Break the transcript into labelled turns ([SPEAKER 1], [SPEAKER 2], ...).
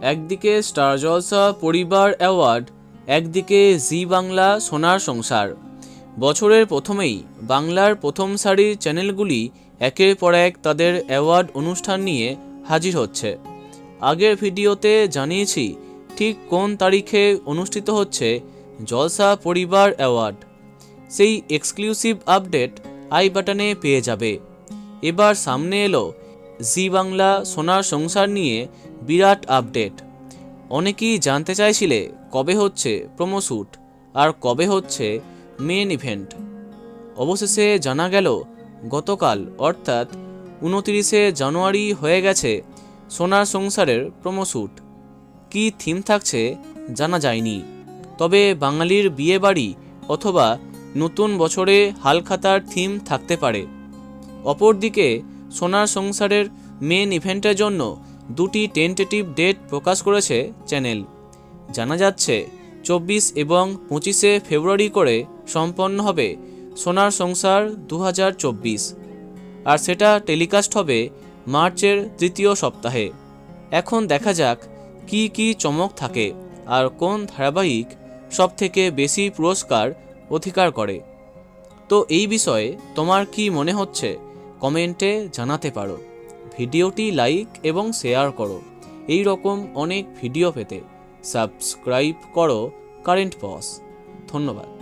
[SPEAKER 1] একদিকে স্টার জলসা পরিবার অ্যাওয়ার্ড, একদিকে জি বাংলা সোনার সংসার। বছরের প্রথমেই বাংলার প্রথম সারির চ্যানেলগুলি একের পর এক তাদের অ্যাওয়ার্ড অনুষ্ঠান নিয়ে হাজির হচ্ছে। আগের ভিডিওতে জানিয়েছি ঠিক কোন তারিখে অনুষ্ঠিত হচ্ছে জলসা পরিবার অ্যাওয়ার্ড। সেই এক্সক্লুসিভ আপডেট আই বাটনে পেয়ে যাবে। এবার সামনে এলো জি বাংলা সোনার সংসার নিয়ে বিরাট আপডেট। অনেকেই জানতে চাইছিলে কবে হচ্ছে প্রোমো শ্যুট আর কবে হচ্ছে মেন ইভেন্ট। অবশেষে জানা গেল গতকাল অর্থাৎ 29শে জানুয়ারি হয়ে গেছে সোনার সংসারের প্রোমো শ্যুট। কী থিম থাকছে জানা যায়নি, তবে বাঙালির বিয়ে বাড়ি অথবা নতুন বছরে হালখাতার থিম থাকতে পারে। অপরদিকে সোনার সংসারের মেন ইভেন্টের জন্য দুটি টেন্টেটিভ ডেট প্রকাশ করেছে চ্যানেল। জানা যাচ্ছে 24 এবং 25শে ফেব্রুয়ারি করে সম্পন্ন হবে সোনার সংসার 2024, আর সেটা টেলিকাস্ট হবে মার্চের তৃতীয় সপ্তাহে। এখন দেখা যাক কি কি চমক থাকে আর কোন ধারাবাহিক সবথেকে বেশি পুরস্কার অধিকার করে। তো এই বিষয়ে তোমার কি মনে হচ্ছে কমেন্টে জানাতে পারো। ভিডিওটি লাইক এবং শেয়ার করো। এই রকম অনেক ভিডিও পেতে সাবস্ক্রাইব করো কারেন্ট পজ। ধন্যবাদ।